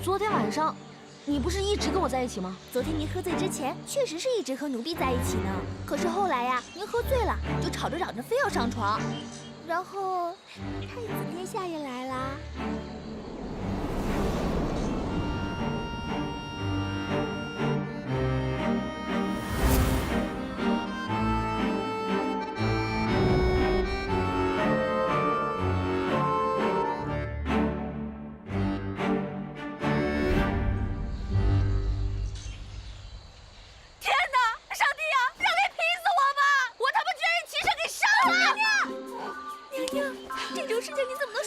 昨天晚上，你不是一直跟我在一起吗？昨天您喝醉之前，确实是一直和奴婢在一起呢。可是后来呀，您喝醉了，就吵着嚷着非要上床，然后太子殿下也来啦。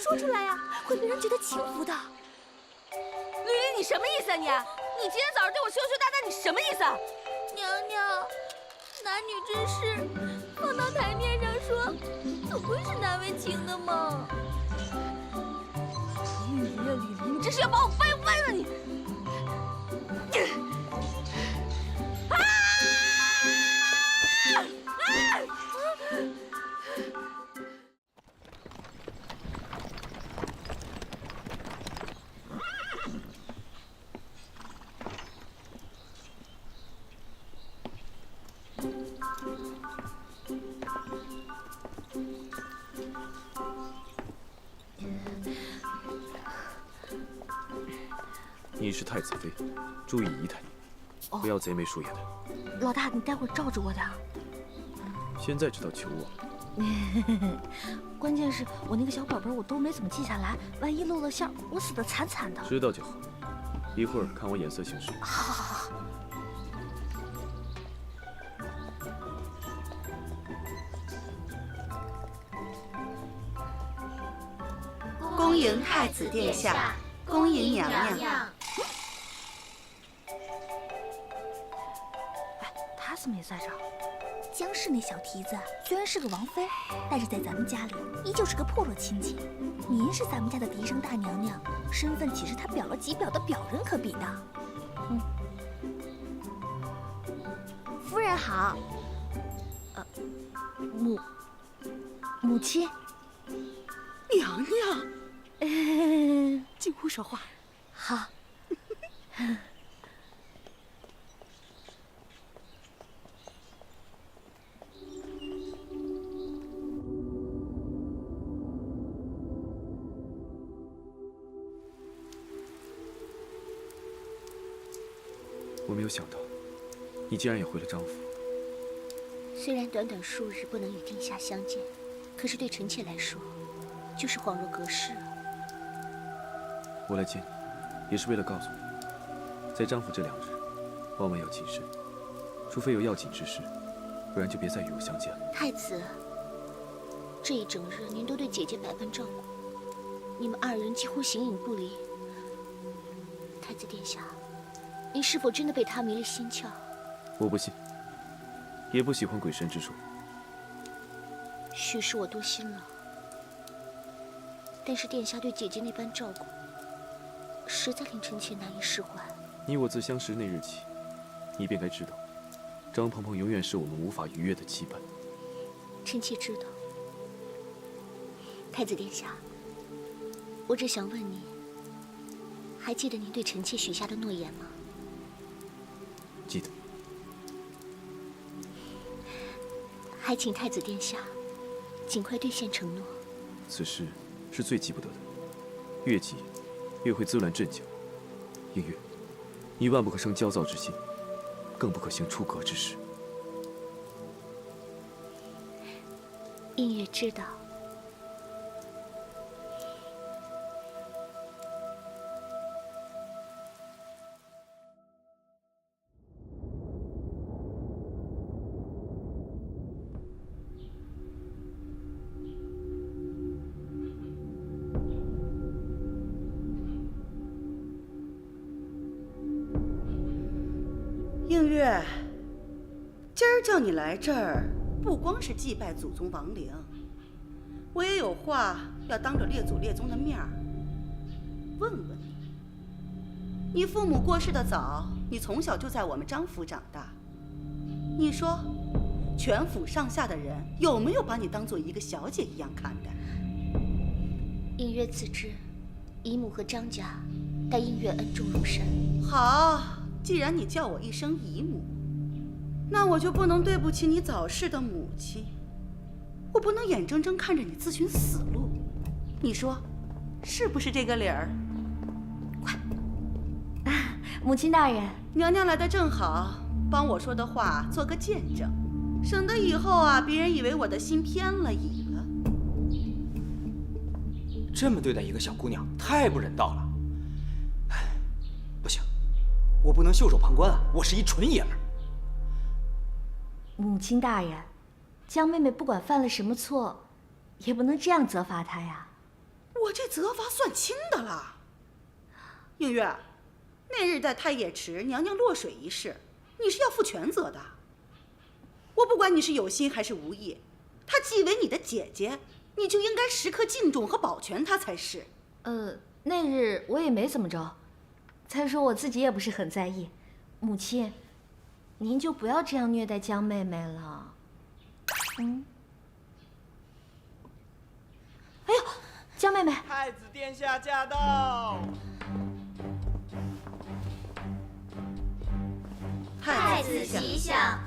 说出来呀，会被人觉得轻浮的。绿林，你什么意思啊你？你今天早上对我羞羞答答，你什么意思啊？娘娘，男女之事放到台面上说，总归是难为情的嘛。绿林啊绿林，你这是要把我掰弯了你！你是太子妃，注意仪态，不要贼眉鼠眼的。老大，你待会儿罩着我的。现在知道求我？关键是我那个小本本我都没怎么记下来，万一露了馅儿，我死得惨惨的。知道就好，一会儿看我眼色行事。好。恭迎太子殿下，恭迎娘娘。哎，他怎么也在这儿？江氏那小蹄子虽然是个王妃，但是在咱们家里依旧是个破落亲戚。您是咱们家的嫡生大娘娘，身份岂是他表了几表的表人可比的？夫人好。母亲。娘娘。进屋说话。好。我没有想到，你竟然也回了张府。虽然短短数日不能与殿下相见，可是对臣妾来说，就是恍若隔世啊。我来见你，也是为了告诉你，在张府这2日，万万要谨慎，除非有要紧之事，不然就别再与我相见了。太子，这一整日您都对姐姐百般照顾，你们2人几乎形影不离。太子殿下，您是否真的被他迷了心窍？我不信，也不喜欢鬼神之说。许是我多心了，但是殿下对姐姐那般照顾，实在令臣妾难以释怀。你我自相识那日起，你便该知道，张鹏鹏永远是我们无法逾越的羁绊。臣妾知道。太子殿下，我只想问你，还记得您对臣妾许下的诺言吗？记得。还请太子殿下尽快兑现承诺。此事是最急不得的，越急越会滋乱阵脚。映月，你万不可生焦躁之心，更不可行出格之事。映月知道。映月，今儿叫你来这儿，不光是祭拜祖宗亡灵，我也有话要当着列祖列宗的面儿问问你。你父母过世的早，你从小就在我们张府长大，你说，全府上下的人有没有把你当做一个小姐一样看待？映月自知，姨母和张家待映月恩重如山。好，既然你叫我一声姨母，那我就不能对不起你早逝的母亲。我不能眼睁睁看着你自寻死路，你说是不是这个理儿？快，母亲大人，娘娘来的正好，帮我说的话做个见证，省得以后啊，别人以为我的心偏了意了。这么对待一个小姑娘，太不人道了。哎，不行，我不能袖手旁观啊！我是一纯爷们儿。母亲大人，江妹妹不管犯了什么错，也不能这样责罚她呀。我这责罚算轻的了。映月，那日在太液池娘娘落水一事，你是要负全责的。我不管你是有心还是无意，她既为你的姐姐，你就应该时刻敬重和保全她才是。那日我也没怎么着，再说我自己也不是很在意。母亲，您就不要这样虐待江妹妹了。哎呦，江妹妹！太子殿下驾到！太子吉祥。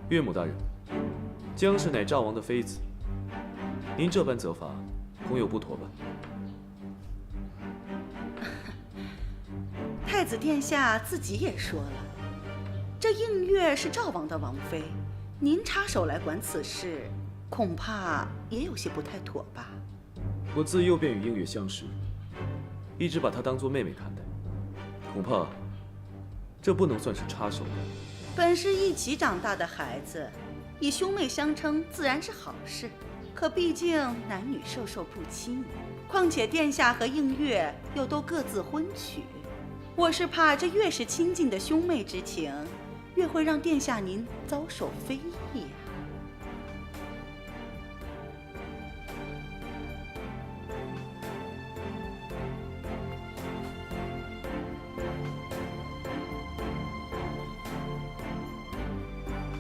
岳母大人，江氏乃赵王的妃子，您这般责罚，恐有不妥吧？太子殿下自己也说了，这映月是赵王的王妃，您插手来管此事，恐怕也有些不太妥吧？我自幼便与映月相识，一直把她当作妹妹看待，恐怕这不能算是插手吧。本是一起长大的孩子，以兄妹相称自然是好事，可毕竟男女授受不亲，况且殿下和映月又都各自婚娶，我是怕这越是亲近的兄妹之情，越会让殿下您遭受非议呀。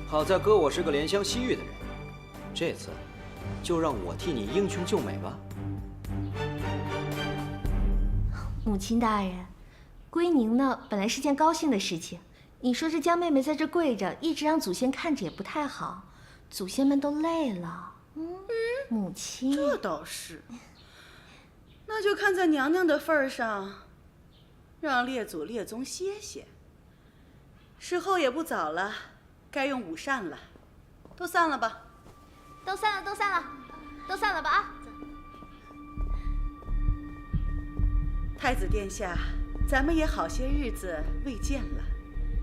好在哥我是个怜香惜玉的人，这次就让我替你英雄救美吧。母亲大人，归宁呢本来是件高兴的事情，你说这江妹妹在这跪着，一直让祖先看着也不太好，祖先们都累了。母亲，这倒是，那就看在娘娘的份儿上，让列祖列宗歇歇。时候也不早了，该用午膳了，都散了吧。都散了，都散了，都散了吧啊！太子殿下，咱们也好些日子未见了，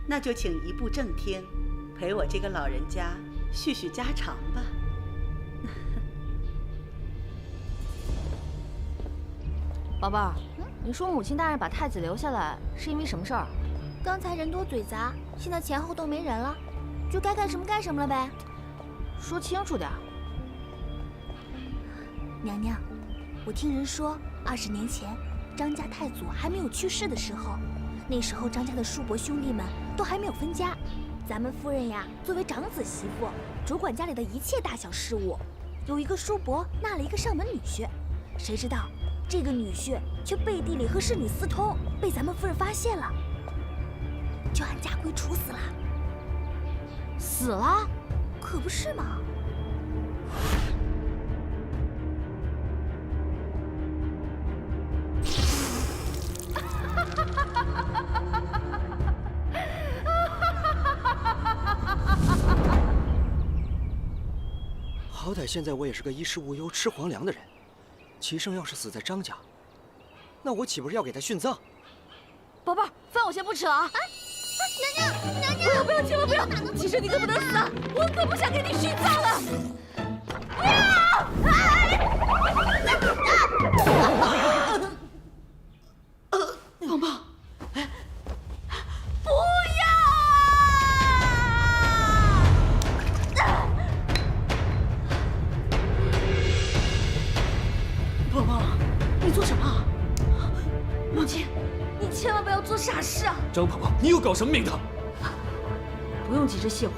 那就请移步正厅，陪我这个老人家叙叙家常吧。宝贝儿，你说母亲大人把太子留下来是因为什么事儿？刚才人多嘴杂，现在前后都没人了，就该干什么干什么了呗。说清楚点儿。娘娘，我听人说，20年前张家太祖还没有去世的时候，那时候张家的叔伯兄弟们都还没有分家，咱们夫人呀，作为长子媳妇，主管家里的一切大小事务。有一个叔伯纳了一个上门女婿，谁知道这个女婿却背地里和侍女私通，被咱们夫人发现了，就按家规处死了。死了？可不是嘛。好歹现在我也是个衣食无忧、吃皇粮的人，齐胜要是死在张家，那我岂不是要给他殉葬？宝贝儿，饭我先不吃了啊！娘娘，不要，千万不要！齐胜你可不能死啊！我可不想给你殉葬了！不要！棒棒，不要！棒棒，你做什么？母亲，你千万不要做傻事啊！张婆婆，你又搞什么名堂？不用急着谢我。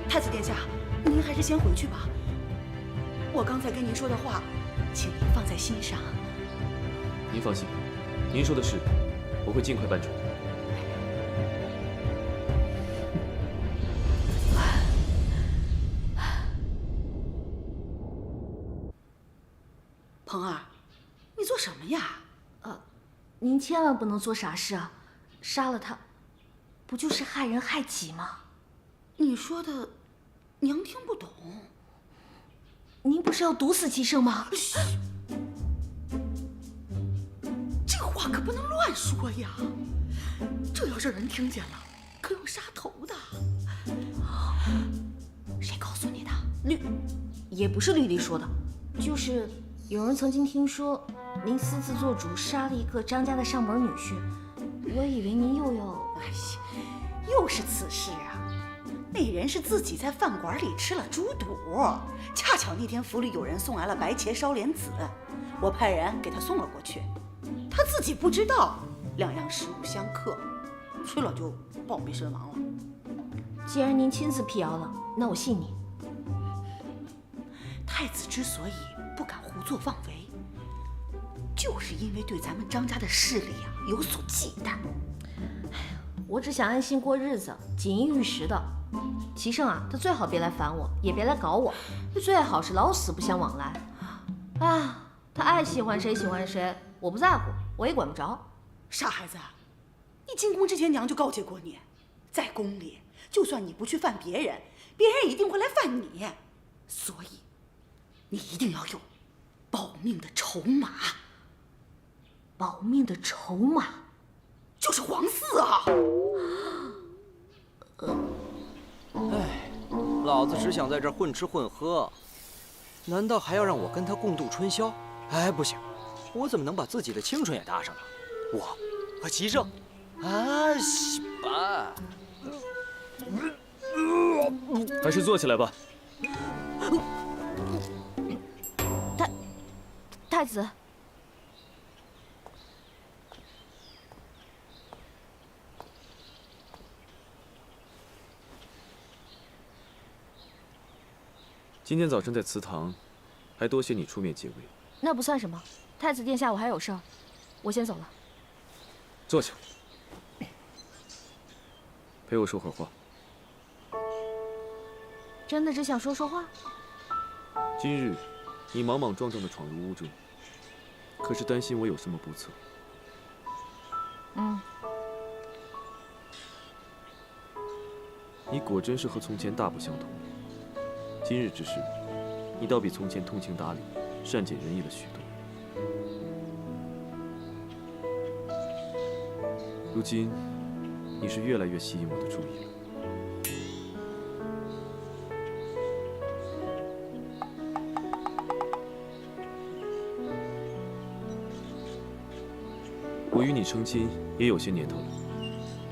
太子殿下，您还是先回去吧。我刚才跟您说的话，请您放在心上。您放心，您说的是，我会尽快办成。鹏儿，你做什么呀？您千万不能做傻事啊！杀了他，不就是害人害己吗？你说的，娘听不懂。您不是要毒死齐胜吗？嘘，这话可不能乱说呀！这要是人听见了，可有杀头的。谁告诉你的？也不是绿丽说的，就是有人曾经听说您私自做主杀了一个张家的上门女婿，我以为您又要……哎呀，又是此事啊！那人是自己在饭馆里吃了猪肚，恰巧那天府里有人送来了白茄烧莲子，我派人给他送了过去，他自己不知道，两样食物相克，吃了就暴毙身亡了。既然您亲自辟谣了，那我信你。太子之所以不敢胡作妄为，就是因为对咱们张家的势力啊有所忌惮。我只想安心过日子，锦衣玉食的。齐胜啊，他最好别来烦我，也别来搞我，最好是老死不相往来。啊，他爱喜欢谁喜欢谁，我不在乎，我也管不着。傻孩子，你进宫之前娘就告诫过你，在宫里就算你不去犯别人，别人也一定会来犯你，所以你一定要有保命的筹码。保命的筹码就是皇嗣啊！哎，老子只想在这儿混吃混喝，难道还要让我跟他共度春宵？哎，不行，我怎么能把自己的青春也搭上了？我和齐胜，啊，西吧。还是坐起来吧。太子，今天早晨在祠堂，还多谢你出面解围。那不算什么。太子殿下，我还有事儿，我先走了。坐下，陪我说会儿话。真的只想说说话？今日你莽莽撞撞地闯入屋中，可是担心我有什么不测？你果真是和从前大不相同。今日之事，你倒比从前通情达理、善解人意了许多。如今，你是越来越吸引我的注意了。我与你成亲也有些年头了，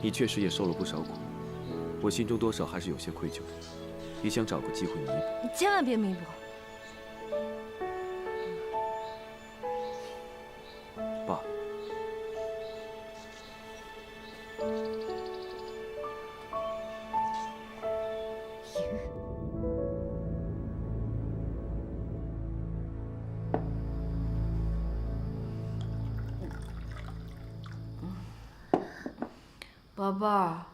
你确实也受了不少苦，我心中多少还是有些愧疚，也想找个机会弥补。你千万别弥补。爸，宝贝儿，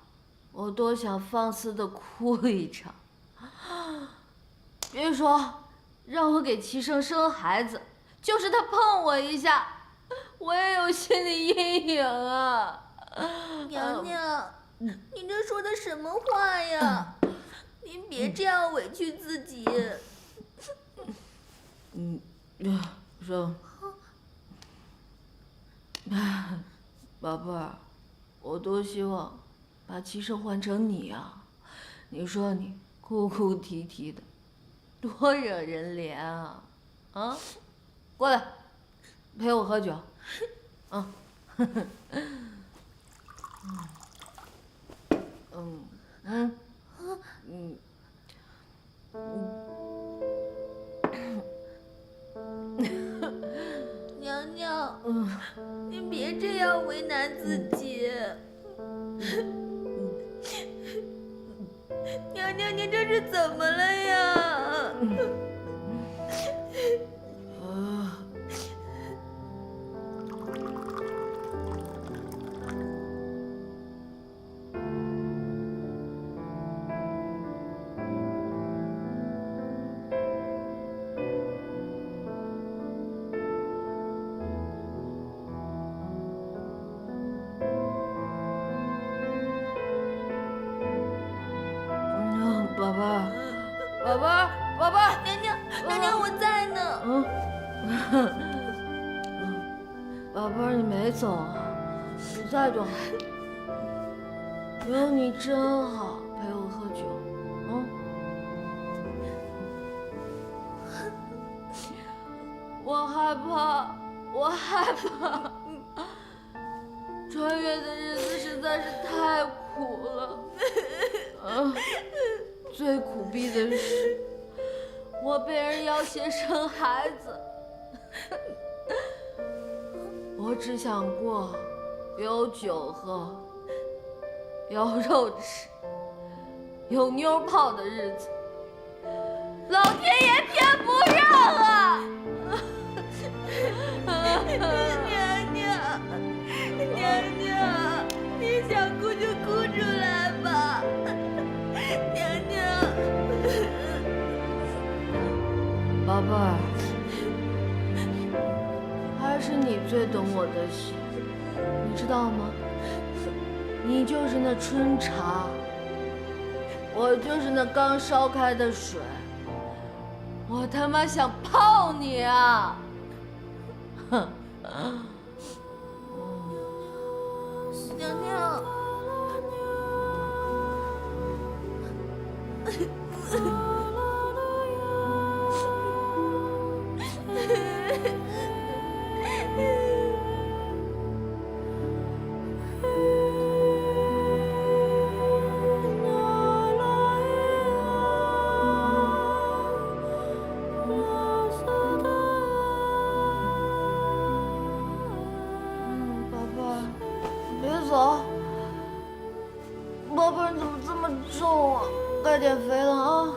我多想放肆的哭一场。别说让我给齐胜生孩子，就是他碰我一下，我也有心理阴影啊。娘娘，你这说的什么话呀？您别这样委屈自己。说，宝贝儿，我多希望把齐胜换成你啊！你说你哭哭啼啼的，多惹人怜啊！啊，过来，陪我喝酒。啊，娘娘，您别这样为难自己。娘娘，您这是怎么了呀？宝贝儿，你没走啊？你在就好。有你真好，陪我喝酒，我害怕，我害怕。穿越的日子实在是太苦了。最苦逼的是，我被人要挟生孩子。我只想过有酒喝，有肉吃，有妞泡的日子，老天爷偏不让啊！娘娘，娘娘，你想哭就哭出来吧，娘娘。宝贝儿，还是你最懂我的心，你知道吗？你就是那春茶，我就是那刚烧开的水，我他妈想泡你啊！哼！娘娘。宝贝儿，别走！宝贝儿，你怎么这么重啊？该减肥了啊！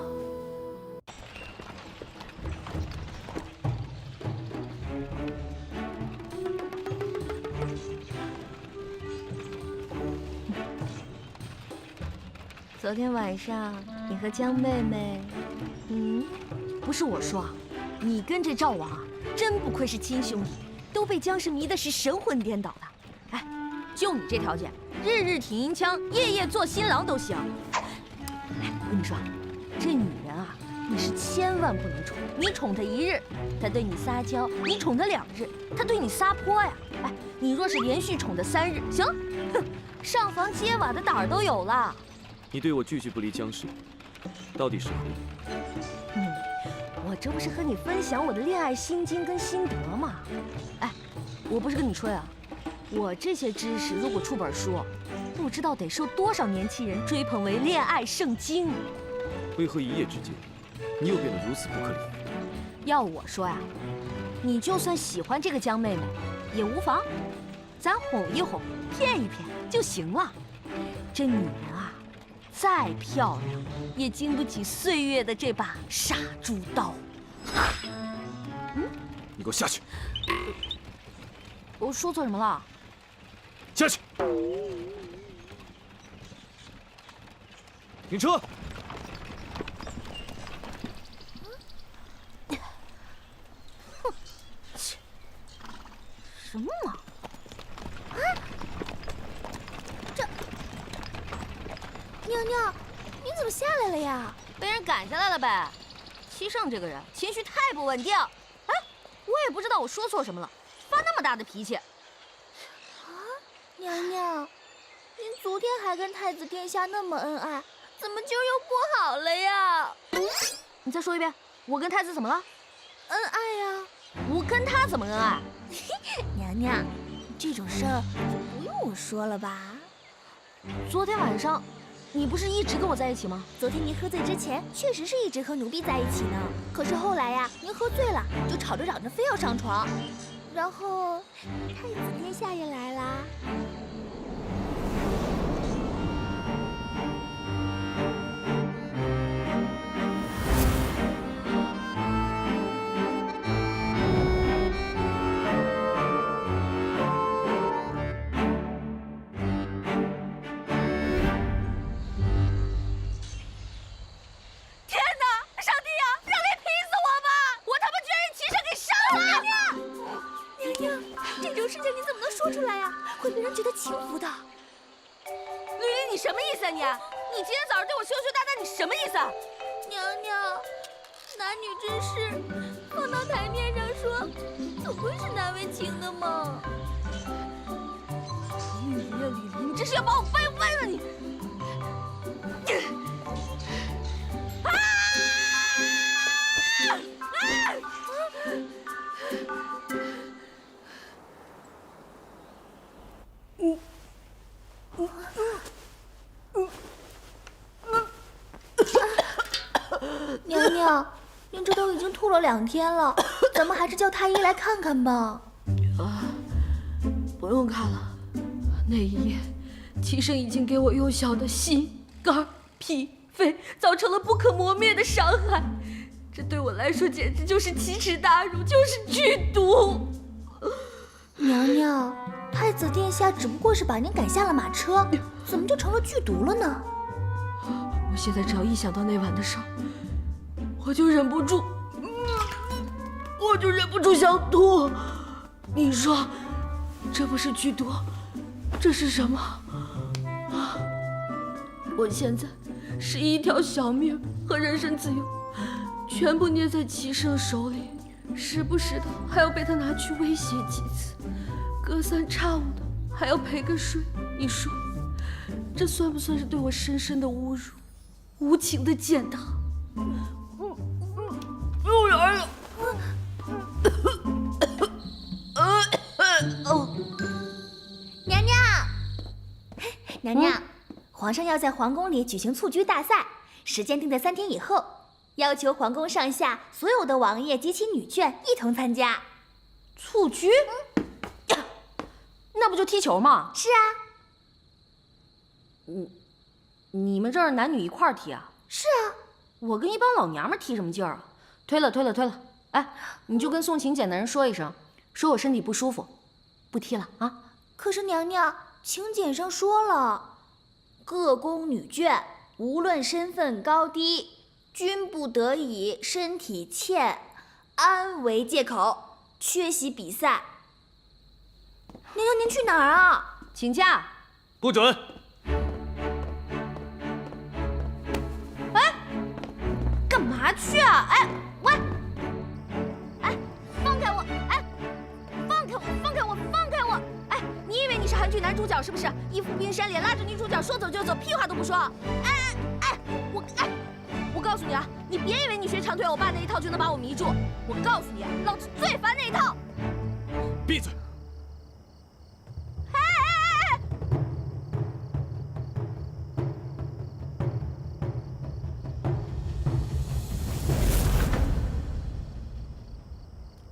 昨天晚上你和江妹妹，不是我说啊，你跟这赵王啊，真不愧是亲兄弟，都被姜氏迷的是神魂颠倒的。哎，就你这条件，日日挺银枪，夜夜做新郎都行。来，我跟你说，这女人啊，你是千万不能宠。你宠她一日，她对你撒娇；你宠她2日，她对你撒泼呀。哎，你若是连续宠她3日，行，哼，上房揭瓦的胆儿都有了。你对我句句不离姜氏，到底是何意？我这不是和你分享我的恋爱心经跟心得吗？哎，我不是跟你吹啊，我这些知识如果出本书，不知道得受多少年轻人追捧为恋爱圣经。为何一夜之间，你又变得如此不可理喻？要我说呀，你就算喜欢这个江妹妹，也无妨，咱哄一哄，骗一骗就行了。这女人啊，再漂亮，也经不起岁月的这把杀猪刀。你给我下去！我说错什么了？下去！停车！什么嘛！娘娘，你怎么下来了呀？被人赶下来了呗。七胜这个人情绪太不稳定。哎，我也不知道我说错什么了，发那么大的脾气。娘娘，您昨天还跟太子殿下那么恩爱，怎么今儿又不好了呀？你再说一遍，我跟太子怎么了？恩爱呀！我跟他怎么恩爱？娘娘，这种事儿就不用我说了吧？昨天晚上，你不是一直跟我在一起吗？昨天您喝醉之前，确实是一直和奴婢在一起呢。可是后来呀，您喝醉了，就吵着嚷着非要上床，然后太子殿下也来啦。说出来呀，会被人觉得轻浮的。吕丽，你什么意思啊你？你今天早上对我羞羞答答，你什么意思啊？娘娘，男女之事放到台面上说，总归是难为情的嘛。李离呀，李离，你这是要把我掰弯了你！娘娘，您这都已经吐了2天了，咱们还是叫太医来看看吧。不用看了，那一夜，齐生已经给我幼小的心、肝、脾、肺造成了不可磨灭的伤害，这对我来说简直就是奇耻大辱，就是剧毒。娘娘，太子殿下只不过是把您赶下了马车，怎么就成了剧毒了呢？我现在只要一想到那晚的事儿，我就忍不住想吐。你说，这不是剧毒，这是什么？我现在是一条小命和人身自由，全部捏在齐生手里，时不时的还要被他拿去威胁几次，隔三差五的还要陪个睡。你说，这算不算是对我深深的侮辱，无情的践踏？又来了。娘娘，娘娘，皇上要在皇宫里举行蹴鞠大赛，时间定在3天以后，要求皇宫上下所有的王爷及其女眷一同参加。蹴鞠？那不就踢球吗？是啊，你们这儿男女一块儿踢啊？是啊，我跟一帮老娘们踢什么劲儿啊？推了。哎，你就跟送请柬的人说一声，说我身体不舒服，不踢了啊。可是娘娘，请柬上说了，各宫女眷无论身份高低，均不得以身体欠安为借口缺席比赛。娘娘，您去哪儿啊？请假。不准！干嘛去啊？哎，喂！哎，放开我！哎，放开我！哎，你以为你是韩剧男主角是不是？一副冰山脸，拉着女主角说走就走，屁话都不说。我告诉你啊，你别以为你学长腿欧巴那一套就能把我迷住。我告诉你，老子最烦那一套。闭嘴！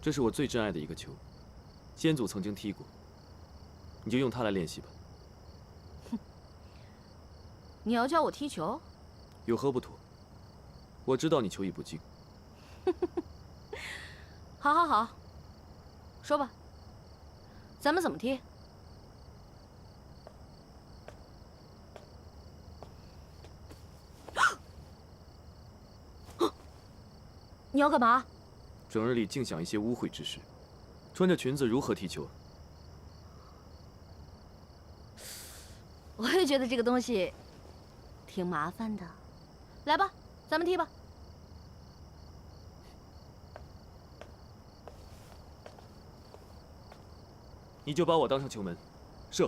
这是我最珍爱的一个球，先祖曾经踢过，你就用它来练习吧。你要教我踢球？有何不妥？我知道你球艺不精。好，说吧，咱们怎么踢？你要干嘛？整日里净想一些污秽之事，穿着裙子如何踢球？我也觉得这个东西挺麻烦的。来吧，咱们踢吧。你就把我当成球门，射。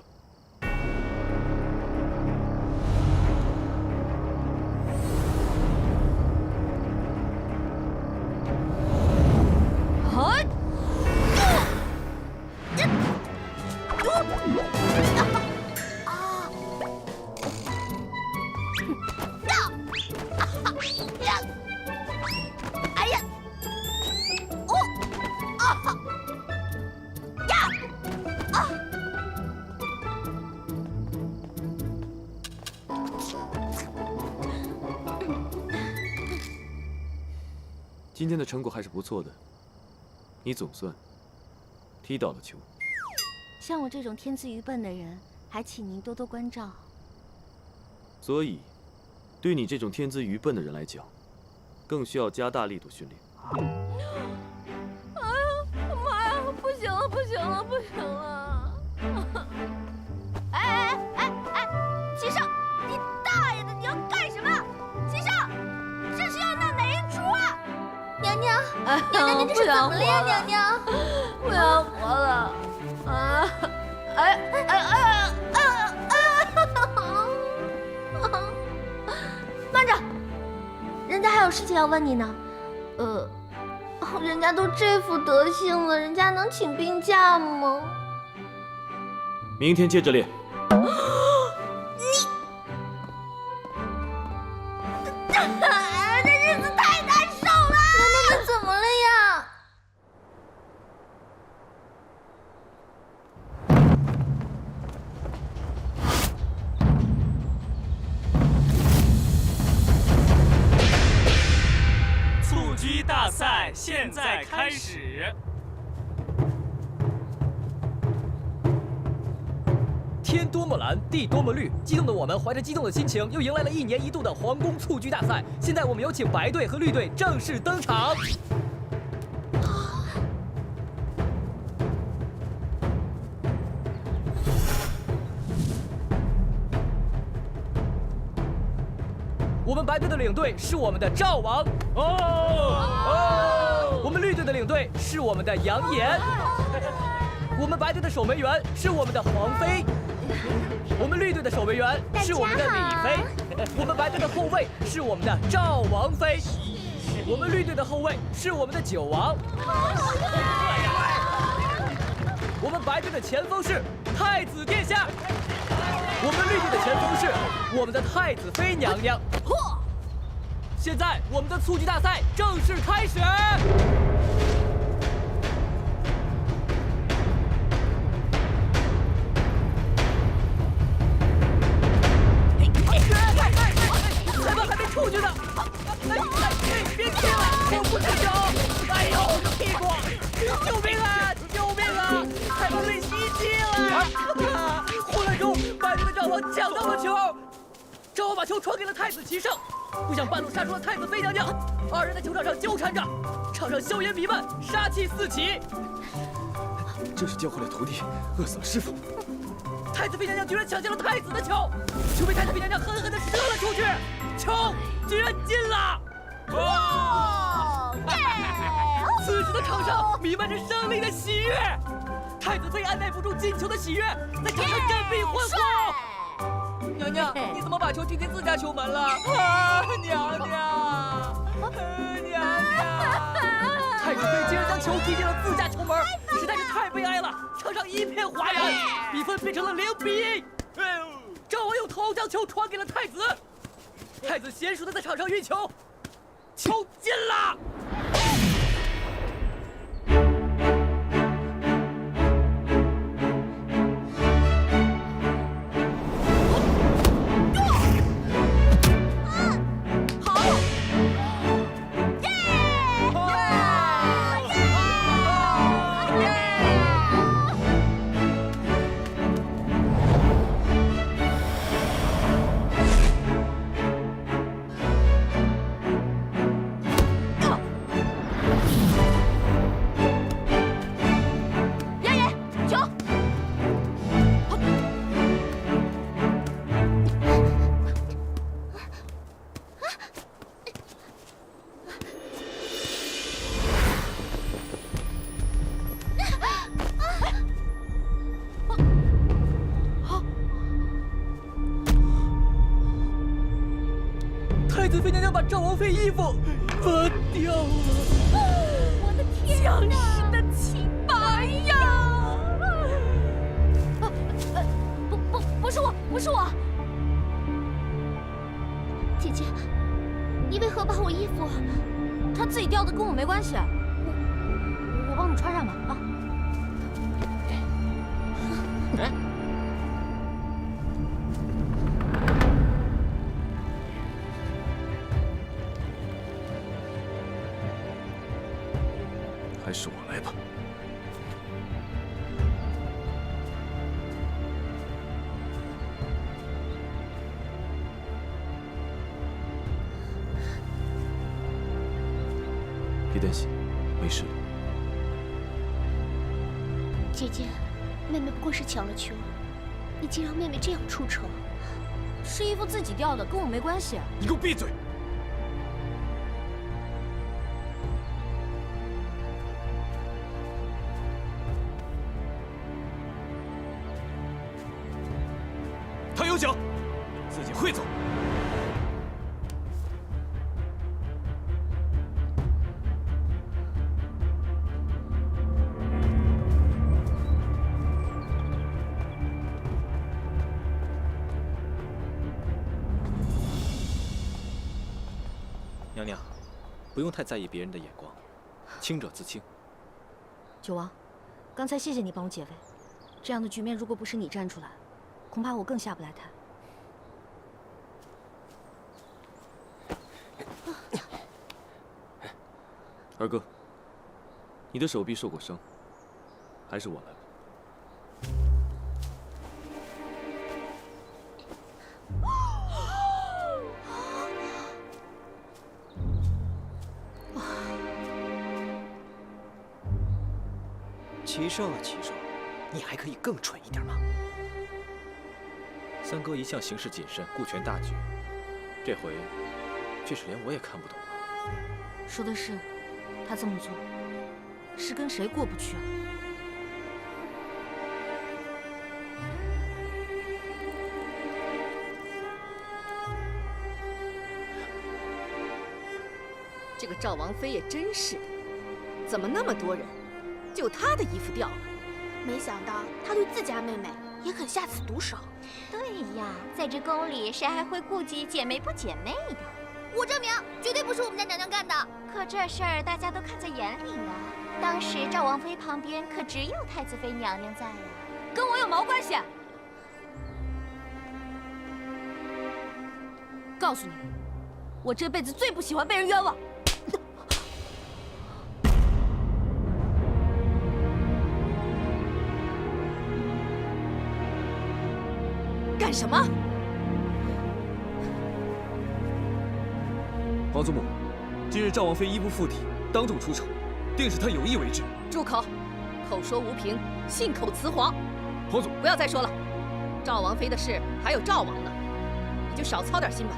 今天的成果还是不错的，你总算踢到了球。像我这种天资愚笨的人，还请您多多关照。所以，对你这种天资愚笨的人来讲，更需要加大力度训练。哎呀，妈呀！不行了！哎，齐胜，你大爷的！你要干什么？齐胜，这是要闹哪一出啊？娘娘，您这是怎么了呀？娘娘，我要事情要问你呢。人家都这副德行了，人家能请病假吗？明天接着练。这日子太难受了。妹妹怎么了呀？蹴鞠大赛现在开始。天多么蓝，地多么绿，激动的我们怀着激动的心情，又迎来了1年1度的皇宫蹴鞠大赛。现在我们有请白队和绿队正式登场。我们白队的领队是我们的赵王我们绿队的领队是我们的杨岩，我们白队的守门员是我们的黄飞，我们绿队的守门员是我们的李飞，我们白队的后卫是我们的赵王飞，我们绿队的后卫是我们的九王，我们白队的前锋是太子殿下，我们绿队的前锋是我们的太子妃娘娘。现在我们的蹴鞠大赛正式开始。裁判还没出去呢！别踢了，我不是球！哎呦，我的屁股！救命啊！救命啊！裁判被袭击了！混乱中，白队的赵王抢到了球，赵王把球传给了太子齐胜，不想半路杀出了太子妃娘娘，二人在球场上纠缠着，场上硝烟弥漫，杀气四起。这是教坏了徒弟，饿死了师傅。太子妃娘娘居然抢下了太子的球，球被太子妃娘娘狠狠地射了出去，球居然进了！哇！此时的场上弥漫着胜利的喜悦，太子妃按耐不住进球的喜悦，在场上振臂欢呼。娘娘，你怎么把球踢进自家球门了？啊，娘娘，娘娘！太子妃竟然将球踢进了自家球门，实在是太悲哀了。场上一片哗然，比分变成了0-1。赵王用头将球传给了太子，太子娴熟的在场上运球，球进了。太子妃娘娘把赵王妃衣服拔掉了，我的天哪！将士的清白呀！不是我，姐姐，你为何把我衣服？他自己掉的，跟我没关系。我帮你穿上吧啊。还是我来吧。别担心，没事的。姐姐，妹妹不过是抢了球，你竟让妹妹这样出丑。是衣服自己掉的，跟我没关系。你给我闭嘴！他有脚，自己会走。娘娘，不用太在意别人的眼光，清者自清。九王，刚才谢谢你帮我解围，这样的局面如果不是你站出来，恐怕我更下不来台。二哥，你的手臂受过伤，还是我来吧。齐胜啊，齐胜，你还可以更蠢一点吗？三哥一向行事谨慎，顾全大局，这回却是连我也看不懂了。说的是，他这么做是跟谁过不去啊？这个赵王妃也真是的，怎么那么多人，就她的衣服掉了？没想到他对自家妹妹也肯下此毒手。对呀，在这宫里谁还会顾及姐妹不姐妹的？我证明，绝对不是我们家娘娘干的。可这事儿大家都看在眼里呢。当时赵王妃旁边可只有太子妃娘娘在呀，跟我有毛关系？告诉你，我这辈子最不喜欢被人冤枉。干什么？皇祖母，今日赵王妃衣不附体，当众出丑，定是她有意为之。住口！口说无凭，信口雌黄。皇祖，不要再说了。赵王妃的事还有赵王呢，你就少操点心吧。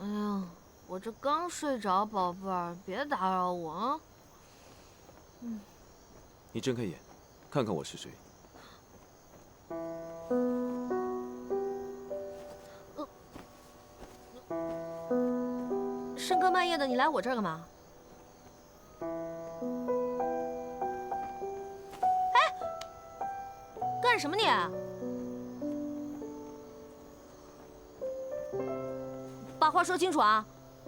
哎呀，我这刚睡着，宝贝儿，别打扰我啊。你睁开眼，看看我是谁。深更半夜的，你来我这儿干嘛？哎，干什么你？把话说清楚啊！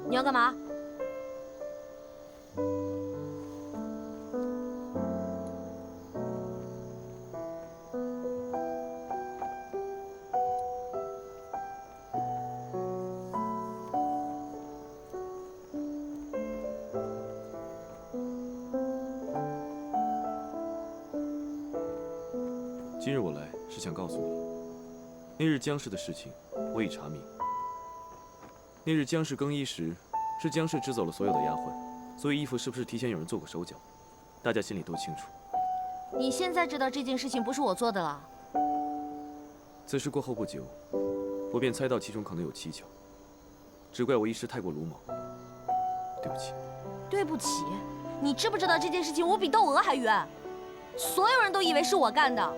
你要干嘛？今日我来是想告诉你，那日姜氏的事情我已查明。那日姜氏更衣时，是姜氏支走了所有的丫鬟，所以衣服是不是提前有人做过手脚，大家心里都清楚。你现在知道这件事情不是我做的了？此事过后不久，我便猜到其中可能有蹊跷，只怪我一时太过鲁莽，对不起。对不起，你知不知道这件事情我比窦娥还冤？所有人都以为是我干的。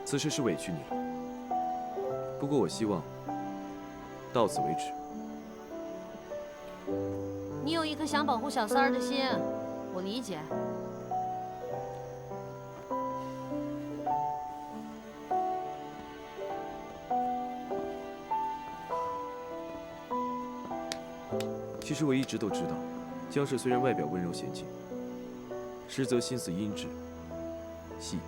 此事是委屈你了，不过我希望到此为止。你有一颗想保护小三儿的心，我理解。其实我一直都知道，姜氏虽然外表温柔娴静，实则心思阴鸷细腻。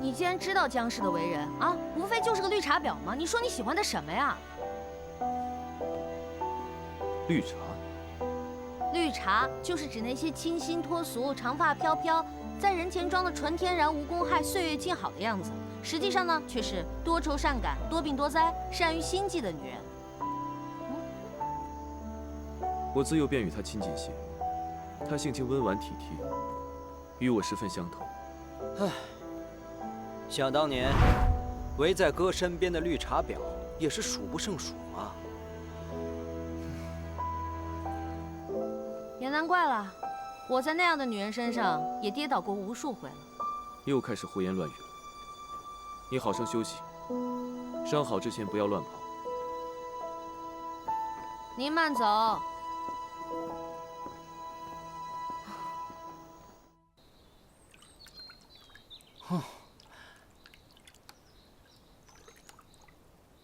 你既然知道姜氏的为人啊，无非就是个绿茶婊嘛。你说你喜欢他什么呀？绿茶。绿茶就是指那些清新脱俗、长发飘飘，在人前装的纯天然、无公害、岁月静好的样子，实际上呢，却是多愁善感、多病多灾、善于心计的女人。我自幼便与她亲近些，她性情温婉体贴，与我十分相投。唉，想当年，围在哥身边的绿茶婊，也是数不胜数嘛。也难怪了，我在那样的女人身上也跌倒过无数回了。又开始胡言乱语了。你好生休息，伤好之前不要乱跑。您慢走。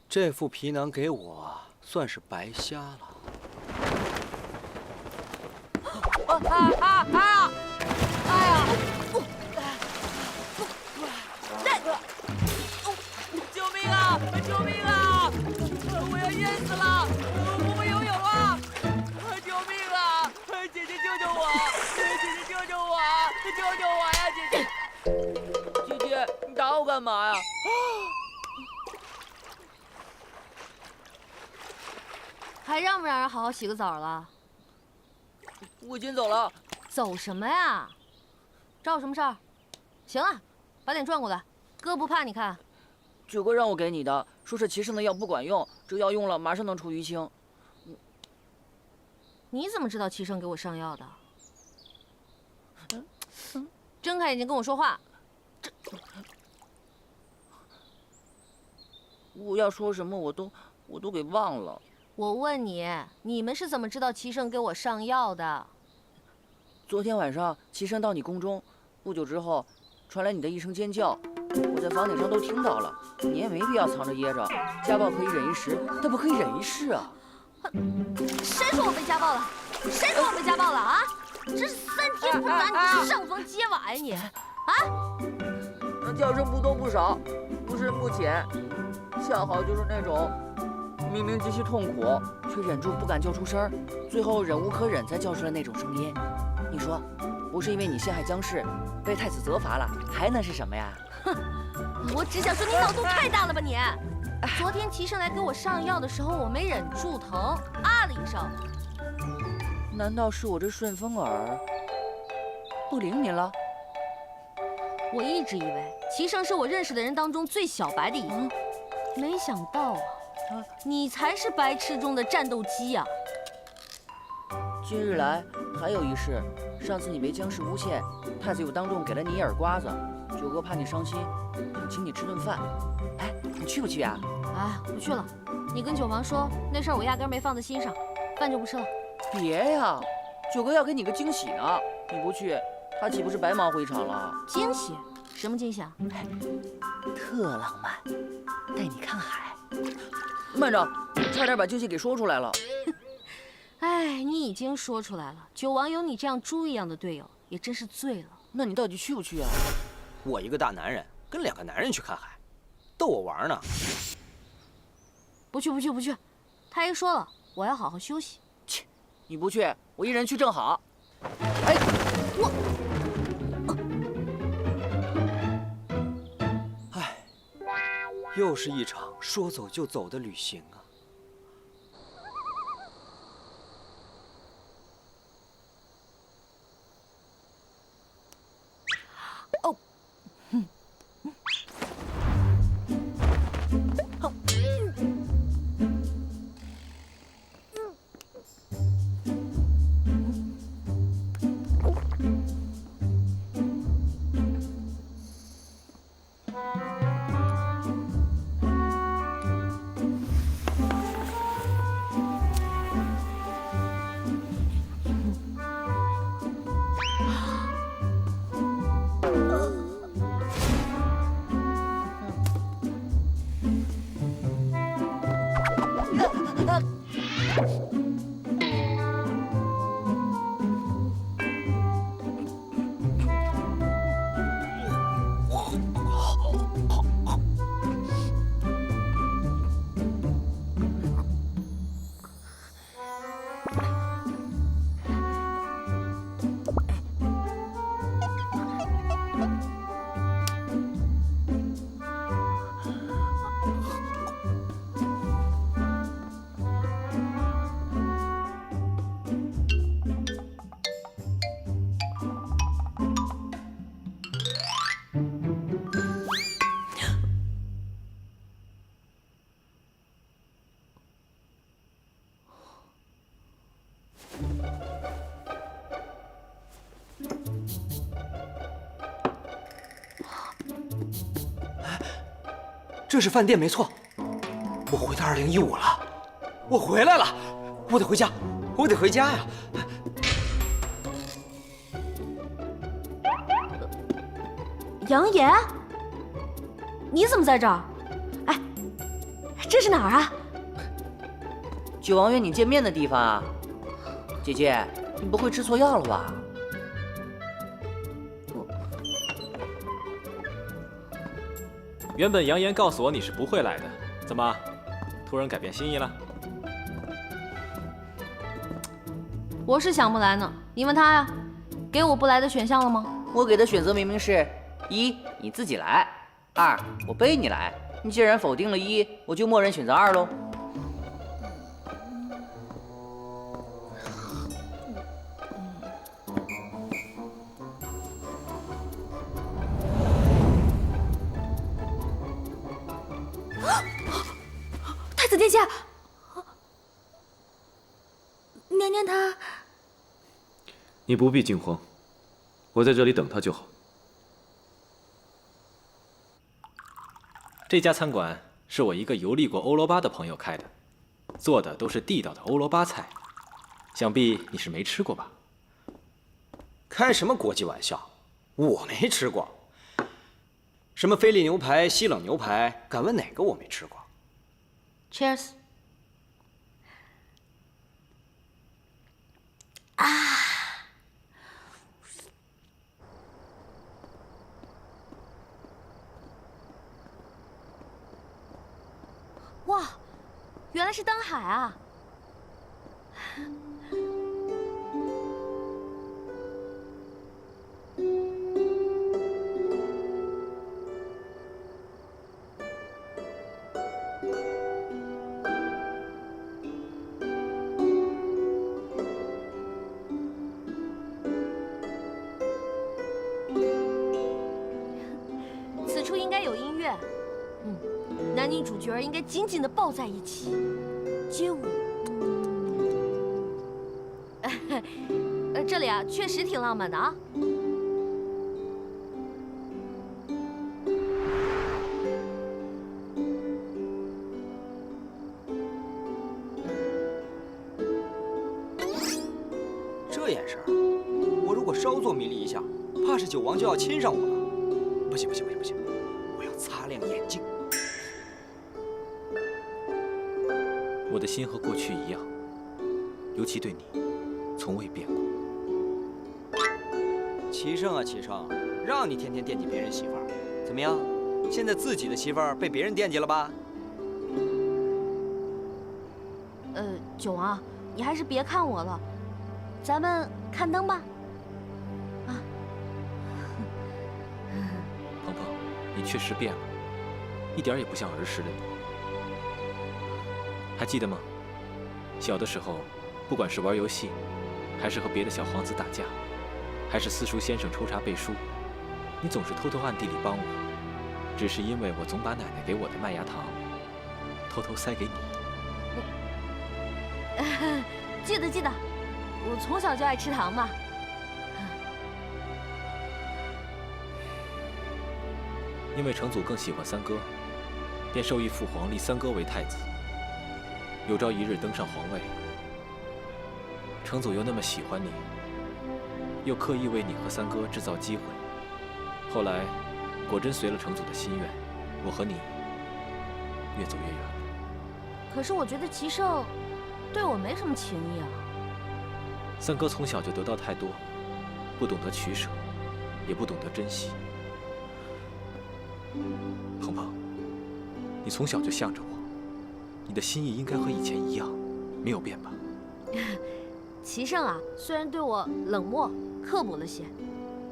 这副皮囊给我算是白瞎了。救命啊！救命啊！我要淹死了！我会游泳啊！救命啊！姐姐救救我！姐姐救救我！救救我呀！姐姐，姐姐，你打我干嘛呀？还让不让人好好洗个澡了？我先走了。走什么呀？找我什么事儿？行了，把脸转过来，哥不怕你看。九哥让我给你的，说是齐胜的药不管用，这药用了马上能出淤青。你怎么知道齐胜给我上药的？睁开眼睛跟我说话。我要说什么我都给忘了。我问你，你们是怎么知道齐胜给我上药的？昨天晚上齐胜到你宫中，不久之后，传来你的一声尖叫，我在房顶上都听到了。你也没必要藏着掖着，家暴可以忍一时，但不可以忍一世啊！谁说我被家暴了？谁说我被家暴了啊？这是3天不打你是上房揭瓦呀你！啊？叫声不多不少，不深不浅，恰好就是那种明明极其痛苦，却忍住不敢叫出声儿，最后忍无可忍才叫出来那种声音。你说，不是因为你陷害姜氏，被太子责罚了，还能是什么呀？哼，我只想说你脑洞太大了吧你！昨天齐胜来给我上药的时候，我没忍住疼，啊了一声。难道是我这顺风耳不灵您了？我一直以为齐胜是我认识的人当中最小白的一个，没想到啊，你才是白痴中的战斗机呀！今日来还有一事，上次你被姜氏诬陷，太子又当众给了你一耳刮子，九哥怕你伤心，想请你吃顿饭。哎，你去不去呀？哎，不去了。你跟九房说那事儿，我压根没放在心上，饭就不吃了。别呀，九哥要给你个惊喜呢，你不去，他岂不是白忙活一场了？惊喜？什么惊喜啊？特浪漫，带你看海。慢着，差点把惊喜给说出来了。哎，你已经说出来了。九王有你这样猪一样的队友，也真是醉了。那你到底去不去啊？我一个大男人跟2个男人去看海，逗我玩呢？不去不去不去，太医说了，我要好好休息。切，你不去，我一人去正好。哎，唉，又是一场说走就走的旅行啊。这是饭店没错。我回到2015了，我回来了，我得回家，我得回家呀。杨岩，你怎么在这儿？哎，这是哪儿啊？九王约你见面的地方啊。姐姐，你不会吃错药了吧？原本杨岩告诉我你是不会来的，怎么，突然改变心意了？我是想不来呢，你问他呀。给我不来的选项了吗？我给的选择明明是：1，你自己来；2，我背你来。你既然否定了1，我就默认选择2喽。太子殿下，娘娘她……你不必惊慌，我在这里等他就好。这家餐馆是我一个游历过欧罗巴的朋友开的，做的都是地道的欧罗巴菜，想必你是没吃过吧？开什么国际玩笑？我没吃过。什么菲力牛排、西冷牛排，敢问哪个我没吃过？ Cheers！ 哇，原来是灯海啊！此处应该有音乐，男女主角应该紧紧地抱在一起，街舞。这里啊，确实挺浪漫的啊。这眼神，我如果稍作迷离一下，怕是九王就要亲上我了。不行不行不行不行，我要擦亮眼睛。我的心和过去一样，尤其对你，从未变过。齐胜啊齐胜，让你天天惦记别人媳妇儿，怎么样？现在自己的媳妇儿被别人惦记了吧？九王，你还是别看我了，咱们看灯吧。啊，鹏鹏，你确实变了，一点也不像儿时的你。还记得吗？小的时候，不管是玩游戏，还是和别的小皇子打架，还是私塾先生抽查背书，你总是偷偷暗地里帮我，只是因为我总把奶奶给我的麦芽糖偷偷塞给你。记得记得，我从小就爱吃糖嘛。因为成祖更喜欢三哥，便授意父皇立三哥为太子。有朝一日登上皇位，成祖又那么喜欢你，又刻意为你和三哥制造机会，后来果真随了成祖的心愿，我和你越走越远了。可是我觉得齐胜对我没什么情意啊。三哥从小就得到太多，不懂得取舍，也不懂得珍惜。鹏鹏，你从小就向着我，你的心意应该和以前一样，没有变吧？齐胜啊，虽然对我冷漠刻薄了些，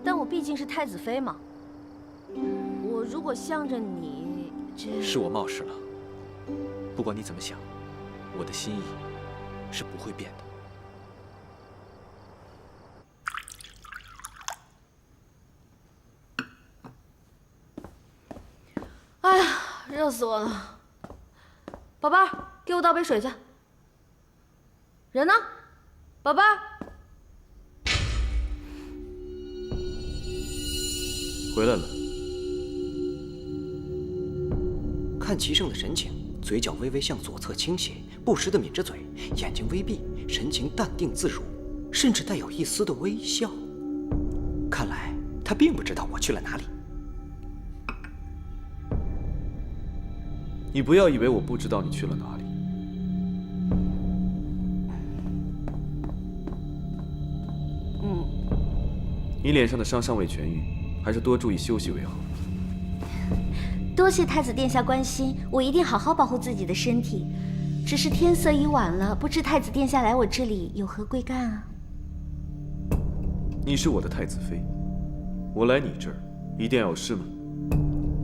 但我毕竟是太子妃嘛。我如果向着你，是我冒失了。不管你怎么想，我的心意是不会变的。哎呀，热死我了！宝贝儿，给我倒杯水去。人呢？宝贝儿。回来了。看看齐胜的神情，嘴角微微向左侧倾斜，不时地抿着嘴，眼睛微闭，神情淡定自如，甚至带有一丝的微笑。看来他并不知道我去了哪里。你不要以为我不知道你去了哪里。你脸上的伤尚未痊愈，还是多注意休息为好。多谢太子殿下关心，我一定好好保护自己的身体。只是天色已晚了，不知太子殿下来我这里有何贵干啊？你是我的太子妃，我来你这儿一定要有事吗？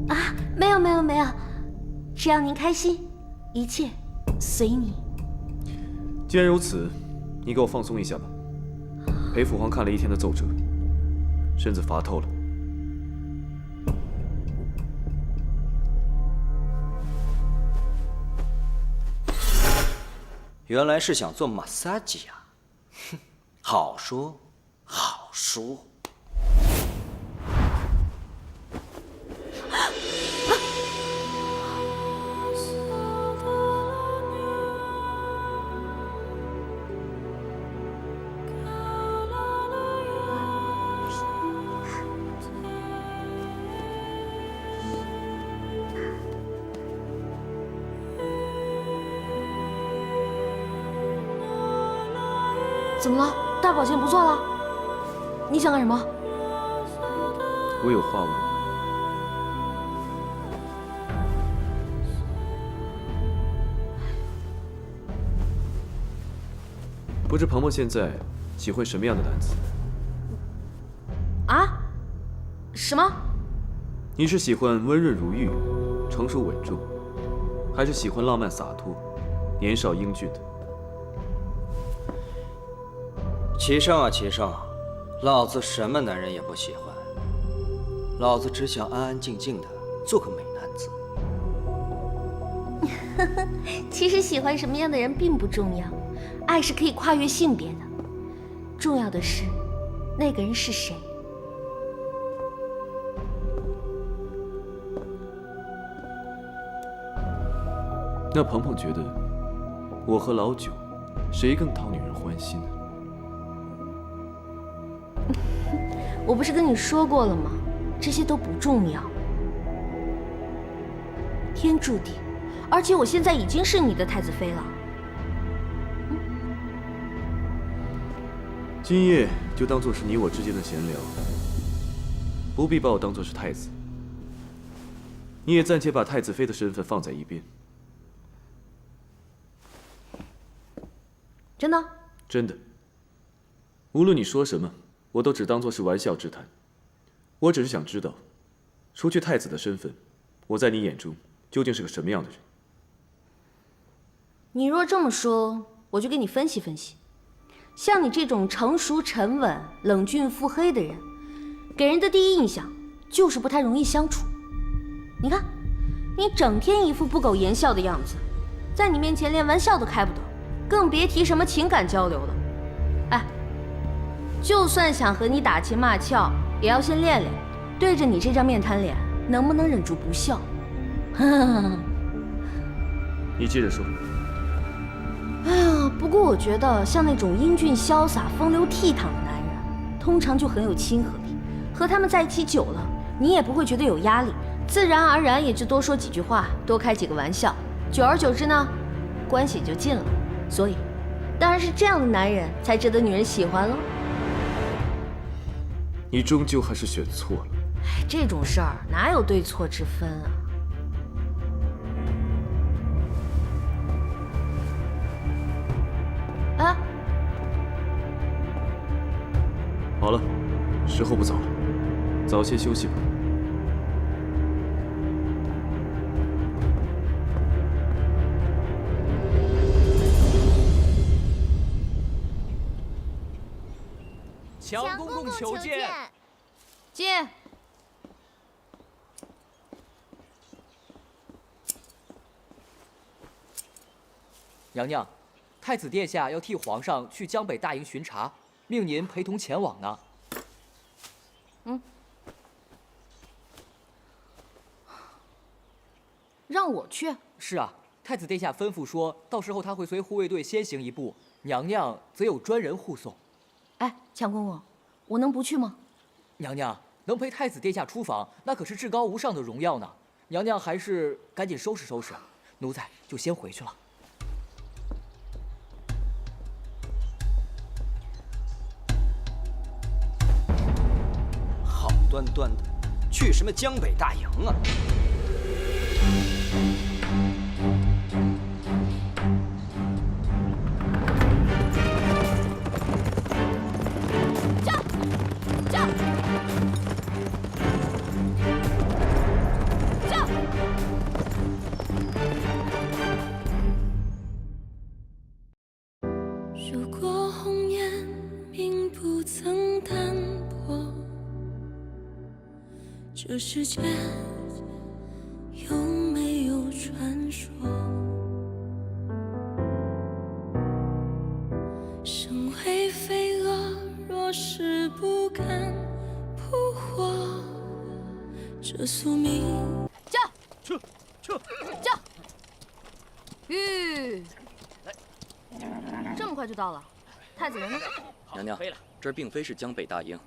啊，没有没有没有，只要您开心，一切随你。既然如此，你给我放松一下吧。陪父皇看了一天的奏折，身子乏透了。原来是想做马萨吉呀，哼，好说，好说。怎么了？大保健不做了？你想干什么？我有话问你。不知鹏鹏现在喜欢什么样的男子？啊？什么？你是喜欢温润如玉、成熟稳重，还是喜欢浪漫洒脱、年少英俊的？齐胜啊，齐胜，老子什么男人也不喜欢，老子只想安安静静的做个美男子。其实喜欢什么样的人并不重要，爱是可以跨越性别的，重要的是那个人是谁。那鹏鹏觉得我和老九谁更讨女人欢心呢？我不是跟你说过了吗？这些都不重要。天注定，而且我现在已经是你的太子妃了。今夜就当做是你我之间的闲聊，不必把我当作是太子。你也暂且把太子妃的身份放在一边。真的？真的。无论你说什么，我都只当作是玩笑之谈。我只是想知道，除去太子的身份，我在你眼中究竟是个什么样的人？你若这么说，我就给你分析分析。像你这种成熟沉稳、冷峻腹黑的人，给人的第一印象就是不太容易相处。你看，你整天一副不苟言笑的样子，在你面前连玩笑都开不得，更别提什么情感交流了。哎，就算想和你打情骂俏，也要先练练，对着你这张面瘫脸，能不能忍住不笑？你接着说。哎呀，不过我觉得像那种英俊潇洒、风流倜傥的男人，通常就很有亲和力。和他们在一起久了，你也不会觉得有压力，自然而然也就多说几句话，多开几个玩笑，久而久之呢，关系就近了。所以，当然是这样的男人才值得女人喜欢了。你终究还是选错了。哎，这种事儿哪有对错之分啊？啊！好了，时候不早了，早些休息吧。强公公求见。进。娘娘，太子殿下要替皇上去江北大营巡查，命您陪同前往呢。让让我去？是啊，太子殿下吩咐说，到时候他会随护卫队先行一步，娘娘则有专人护送。哎，强公公，我能不去吗？娘娘能陪太子殿下出访，那可是至高无上的荣耀呢。娘娘还是赶紧收拾收拾，奴才就先回去了。好端端的，去什么江北大营啊？如果红颜并不曾淡薄，这世间有没有传说？身为飞蛾，若是不甘扑火，这宿命。撤！吁，这么快就到了，太子人呢？娘娘，这儿并非是江北大营，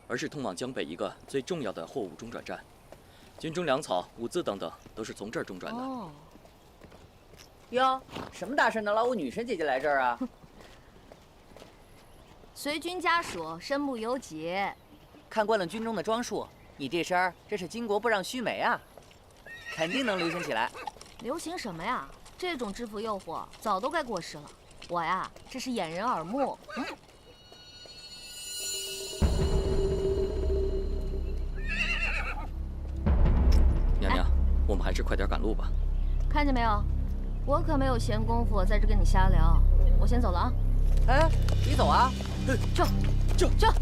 而是通往江北一个最重要的货物中转站，军中粮草、物资等等都是从这儿中转的。哦，哟，什么大事能劳我女神姐姐来这儿啊？随军家属，身不由己。看惯了军中的装束，你这身儿真是巾帼不让须眉啊，肯定能流行起来。流行什么呀？这种制服诱惑早都该过时了。我呀，这是掩人耳目。娘娘，我们还是快点赶路吧。看见没有，我可没有闲工夫在这跟你瞎聊。我先走了啊。哎，别走啊！这，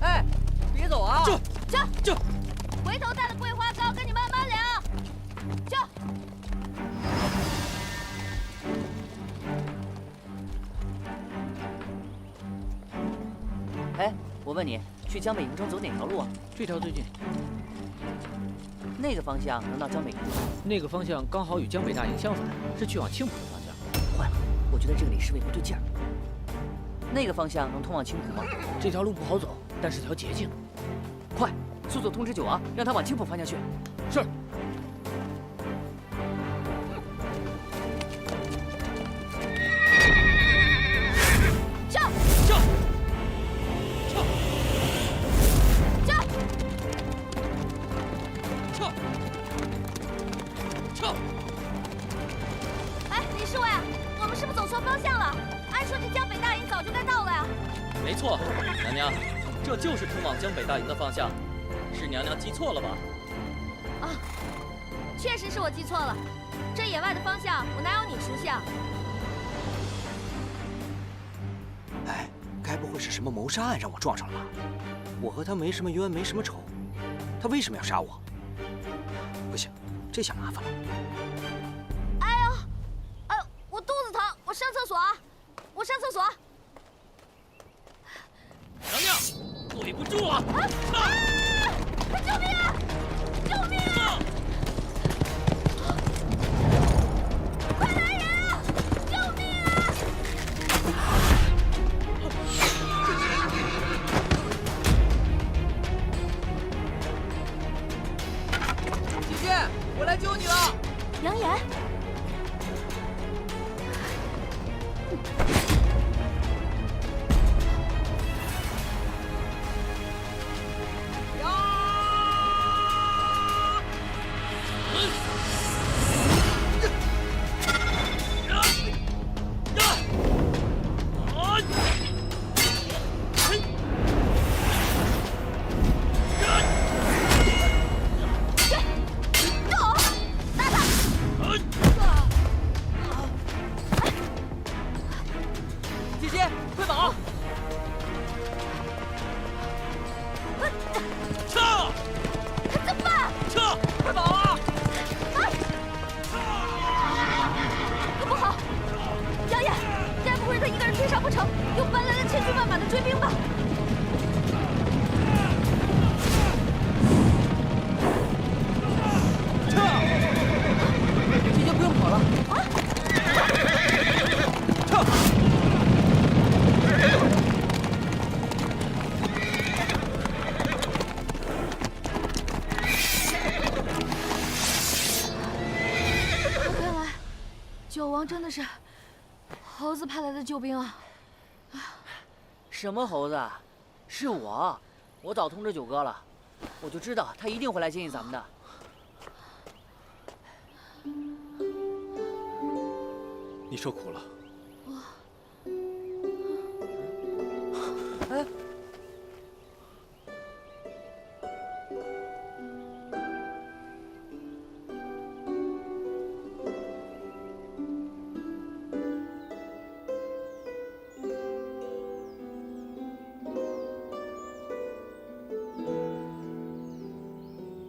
哎，别走啊！这，回头带了桂花糕跟你慢慢聊。这。哎，我问你，去江北营中走哪条路啊？这条最近。那个方向能到江北营中？那个方向刚好与江北大营相反，是去往青浦的方向。坏了，我觉得这个李侍卫不对劲儿。那个方向能通往青浦吗？这条路不好走，但是条捷径。快，速速通知九王，让他往青浦方向去。是。哎，李侍卫，我们是不是走错方向了？按说这江北大营早就该到了呀。没错，娘娘，这就是通往江北大营的方向，是娘娘记错了吧？啊，确实是我记错了，这野外的方向我哪有你熟悉啊？哎，该不会是什么谋杀案让我撞上了吧？我和他没什么冤，没什么仇，他为什么要杀我？不行，这下麻烦了。哎呦，我肚子疼，我上厕所啊，我上厕所。娘娘，对不住了！救命啊！救命啊！快来人啊！救命啊！姐姐，我来救你了！杨言。打他！王真的是猴子派来的救兵啊！什么猴子？是我，我早通知九哥了，我就知道他一定会来接应咱们的。你受苦了。哎。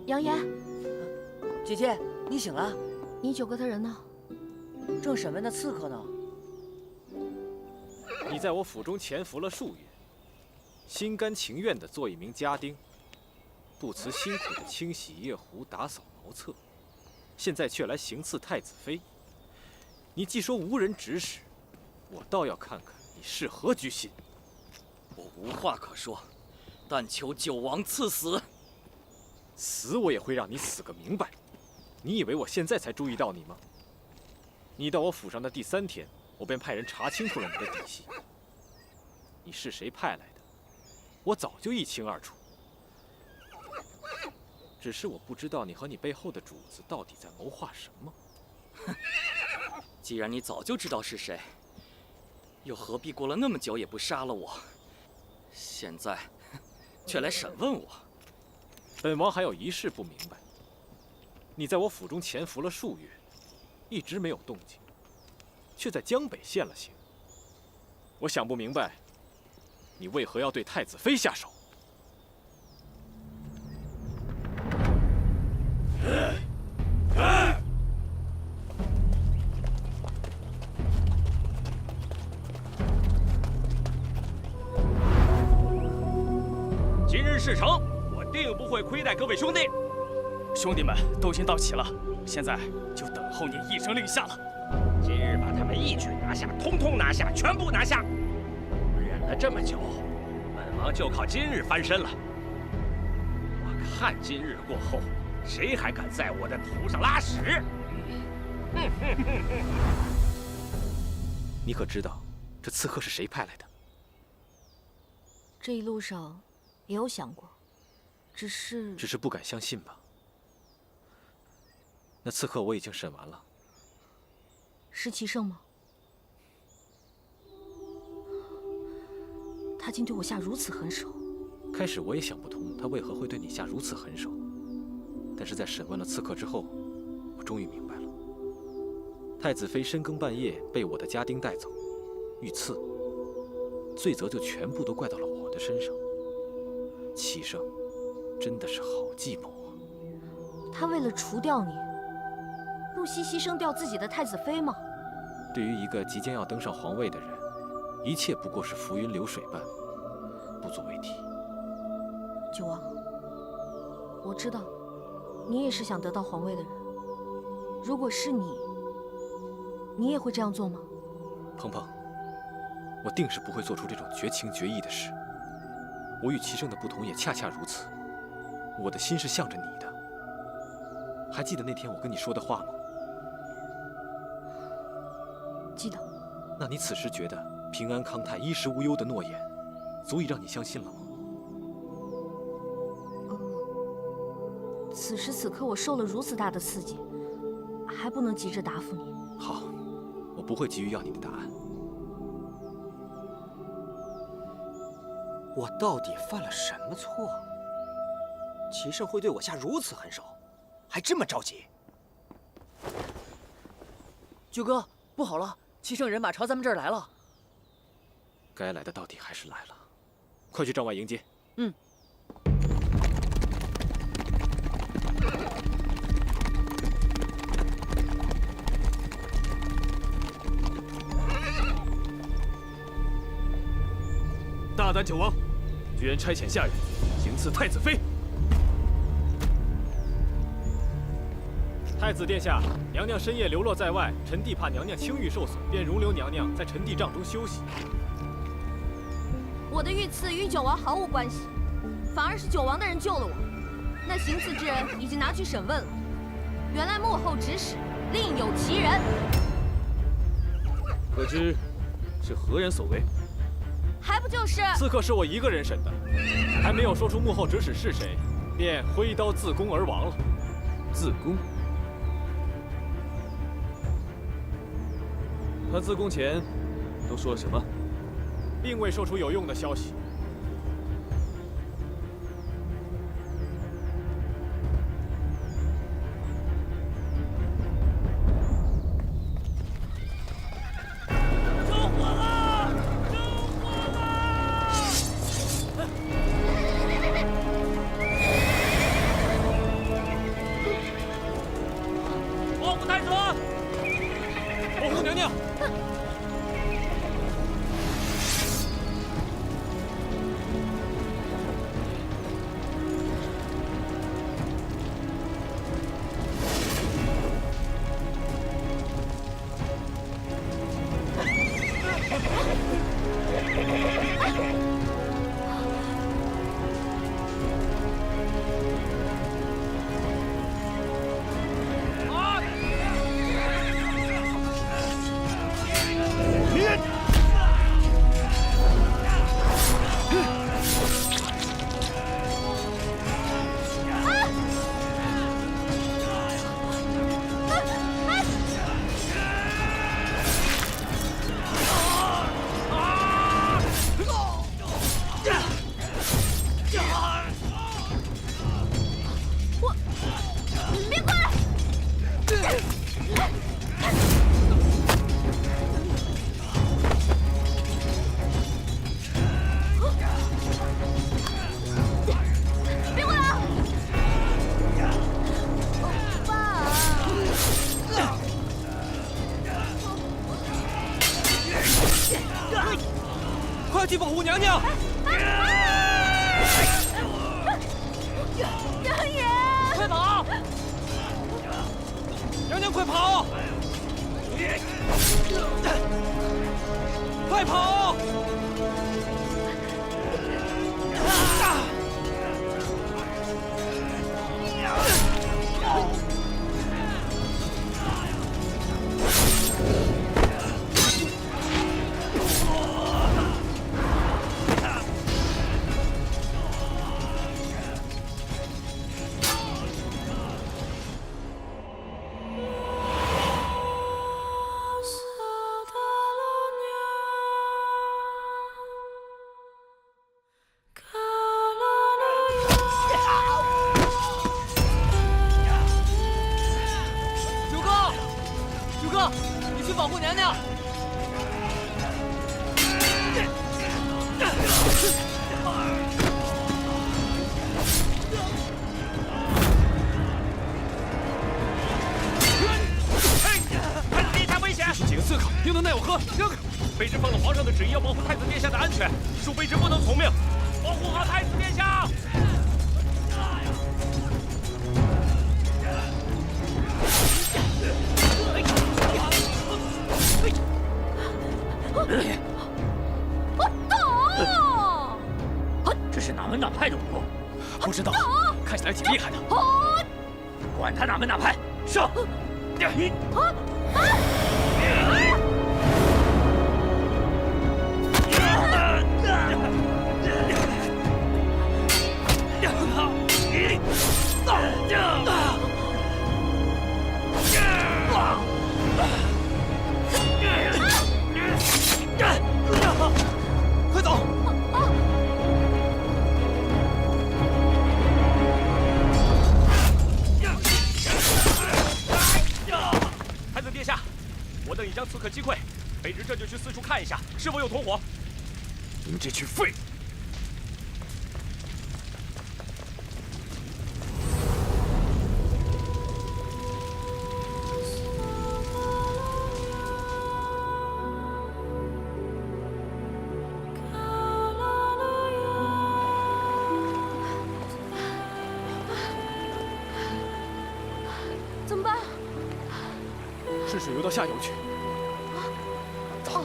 杨言，姐姐，你醒了？你九哥他人呢？正审问那刺客呢。你在我府中潜伏了数月，心甘情愿地做一名家丁，不辞辛苦地清洗夜壶、打扫茅厕，现在却来行刺太子妃。你既说无人指使，我倒要看看你是何居心。我无话可说，但求九王赐死。 死我也会让你死个明白！你以为我现在才注意到你吗？你到我府上的第3天，我便派人查清楚了你的底细。你是谁派来的，我早就一清二楚。只是我不知道你和你背后的主子到底在谋划什么。既然你早就知道是谁，又何必过了那么久也不杀了我？现在却来审问我。 本王还有一事不明白，你在我府中潜伏了数月，一直没有动静，却在江北现了形。我想不明白，你为何要对太子妃下手？今日事成。 定不会亏待各位兄弟，兄弟们都已经到齐了，现在就等候你一声令下了。今日把他们一举拿下，通通拿下，全部拿下。忍了这么久，本王就靠今日翻身了。我看今日过后，谁还敢在我的头上拉屎？你可知道这刺客是谁派来的？这一路上也有想过。 只是不敢相信吧？那刺客我已经审完了，是齐胜吗？他竟对我下如此狠手。开始我也想不通他为何会对你下如此狠手，但是在审问了刺客之后，我终于明白了。太子妃深更半夜被我的家丁带走，遇刺，罪责就全部都怪到了我的身上。齐胜。 真的是好计谋啊！他为了除掉你，不惜牺牲掉自己的太子妃吗？对于一个即将要登上皇位的人，一切不过是浮云流水般，不足为提。九王，我知道，你也是想得到皇位的人。如果是你，你也会这样做吗？鹏鹏，我定是不会做出这种绝情绝义的事。我与齐胜的不同也恰恰如此。 我的心是向着你的，还记得那天我跟你说的话吗？记得。那你此时觉得平安康泰、衣食无忧的诺言，足以让你相信了吗？此时此刻我受了如此大的刺激，还不能急着答复你。好，我不会急于要你的答案。我到底犯了什么错？ 齐胜会对我下如此狠手，还这么着急？九哥，不好了，齐胜人马朝咱们这儿来了。该来的到底还是来了，快去帐外迎接。嗯。大胆九王，居然差遣下人行刺太子妃！ 太子殿下，娘娘深夜流落在外，臣弟怕娘娘清誉受损，便容留娘娘在臣弟帐中休息。我的遇刺与九王毫无关系，反而是九王的人救了我。那行刺之人已经拿去审问了，原来幕后指使另有其人。可知是何人所为？还不就是刺客是我一个人审的，还没有说出幕后指使是谁，便挥刀自宫而亡了。自宫？他自宫前都说了什么？并未说出有用的消息。保护太子！保护娘娘！别过来！别过来！爸！快去保护娘娘！娘爷！快跑！娘娘，快跑！快跑！九哥，你去保护娘娘。太子殿下危险！这是几个刺客，又能奈我何？让开！卑职奉了皇上的旨意，要保护太子殿下的安全，恕卑职不能从命。保护好太子殿下！这是哪门哪派的武功？不知道，看起来挺厉害的。管他哪门哪派，上！快走！太子殿下，我等已将刺客击溃，卑职这就去四处看一下，是否有同伙。你们这群废物！怎么办？试试游到下游去。走。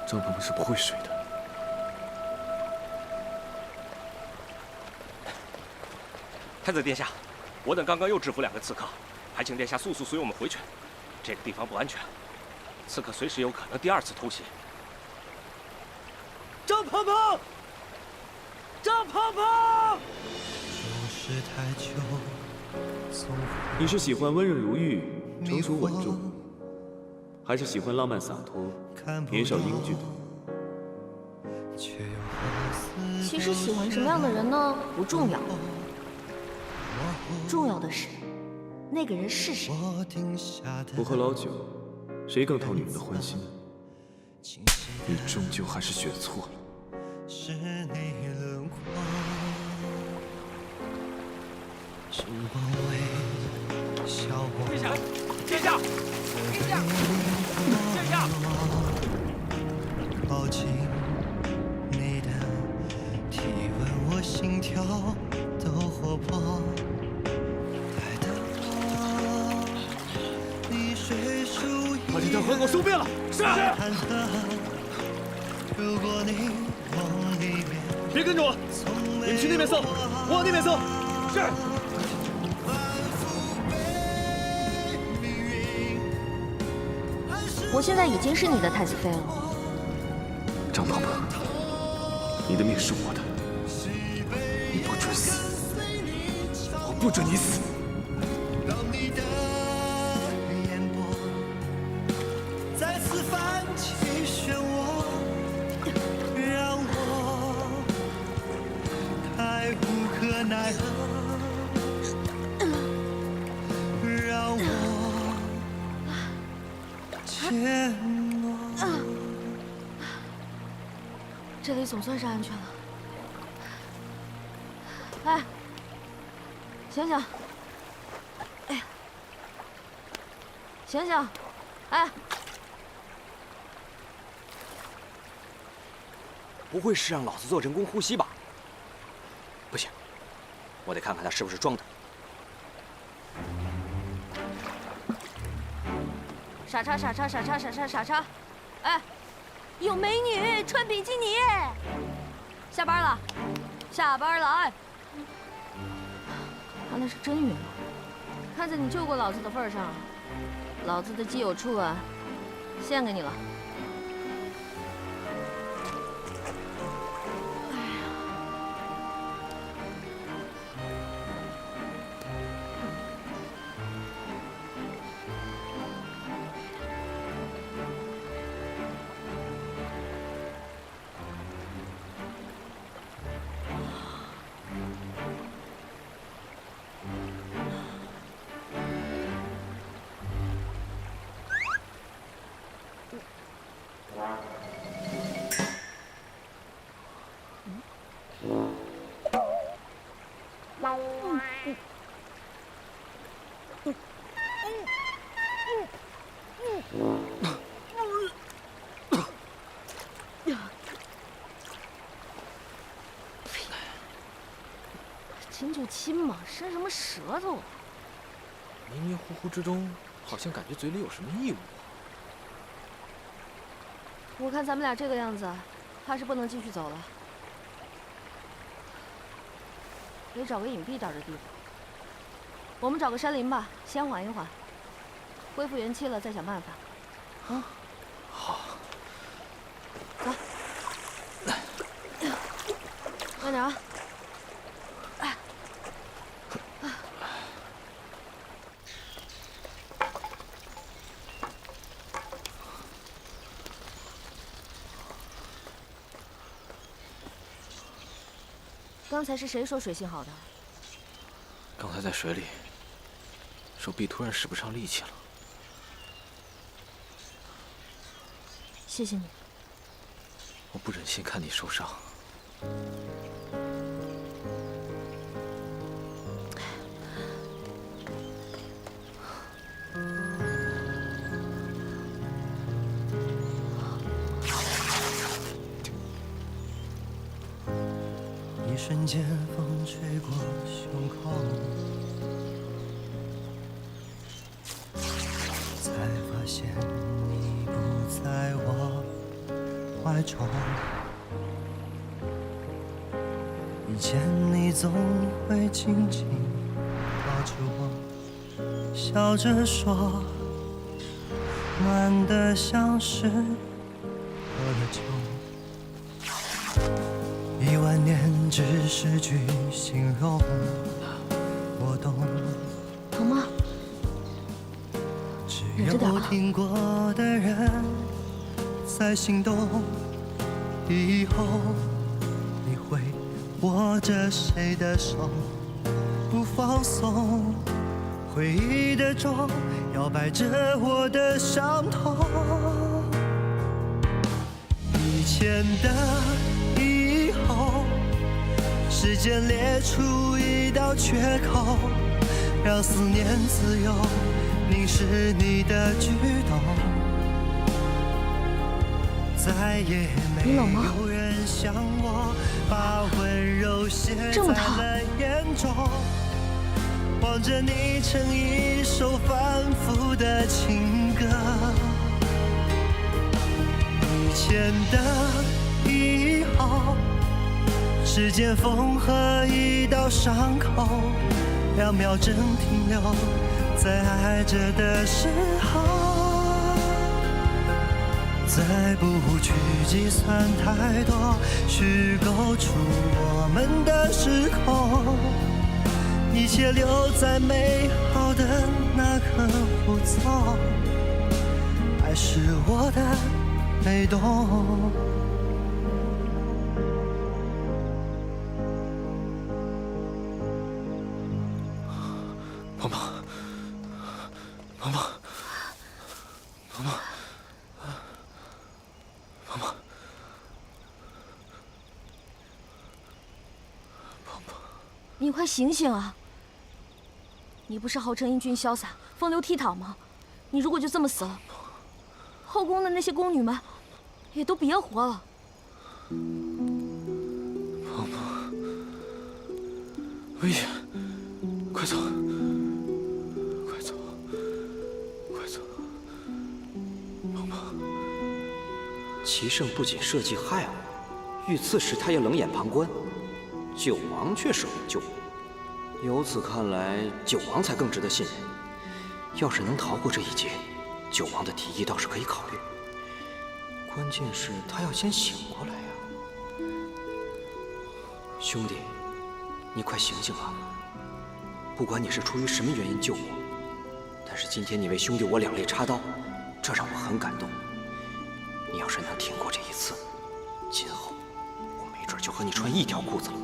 帐篷们是不会水的。太子殿下，我等刚刚又制服2个刺客，还请殿下速速随我们回去。这个地方不安全，刺客随时有可能第2次偷袭。张鹏鹏，张鹏鹏！你是喜欢温润如玉、成熟稳重，还是喜欢浪漫洒脱、年少英俊的？其实喜欢什么样的人呢，不重要，重要的是那个人是谁。不喝老酒，谁更讨女人的欢心？你终究还是选错了。殿下，殿下，殿下，殿下！抱紧你的体温，我心跳都活泼。把这条河给我收遍了！是。别跟着我，你们去那边搜，我往那边搜。是。我现在已经是你的太子妃了。张鹏鹏，你的命是我的，你不准死，我不准你死。再次泛起漩涡，让我太无可奈何，让我怯懦。这里总算是安全了。哎，醒醒！哎，醒醒！哎，不会是让老子做人工呼吸吧？不行，我得看看他是不是装的。傻叉傻叉傻叉傻叉傻叉！哎，有美女穿比基尼。下班了，下班了！哎，看来是真晕了。看在你救过老子的份上，老子的基友初吻献给你了。亲就亲嘛，伸什么舌头啊？迷迷糊糊之中，好像感觉嘴里有什么异物。我看咱们俩这个样子，怕是不能继续走了，得找个隐蔽点的地方。我们找个山林吧，先缓一缓，恢复元气了再想办法。嗯，好。走，慢点啊！刚才是谁说水性好的？刚才在水里，手臂突然使不上力气了。谢谢你。我不忍心看你受伤。一瞬间，风吹过胸口，才发现你不在我怀中。以前你总会紧紧抱住我，笑着说，暖得像是喝了酒。10000年只是句形容，我懂。疼吗？只有听过的人才心动，以后你会握着谁的手不放松？回忆的钟摇摆着我的伤痛，以前的以后，时间裂出一道缺口，让思念自由凝视你的举动，再也没有人像我把温柔写在了眼中，望着你成一首反复的情歌。以前的以后，时间缝合一道伤口，2秒针停留在爱着的时候，再不去计算太多，虚构出我们的时空，一切留在美好的那刻不走，爱是我的被动。鹏鹏，鹏鹏，鹏鹏，鹏鹏，你快醒醒啊！你不是号称英俊潇洒、风流倜傥吗？你如果就这么死了，后宫的那些宫女们也都别活了。鹏鹏，危险，快走！快走！快走！鹏鹏，齐胜不仅设计害我，遇刺时他也冷眼旁观，九王却舍我救我。由此看来，九王才更值得信任。要是能逃过这一劫，九王的提议倒是可以考虑。关键是他要先醒过来呀。兄弟，你快醒醒啊！不管你是出于什么原因救我，但是今天你为兄弟我两肋插刀，这让我很感动。你要是能挺过这一次，今后我没准就和你穿一条裤子了。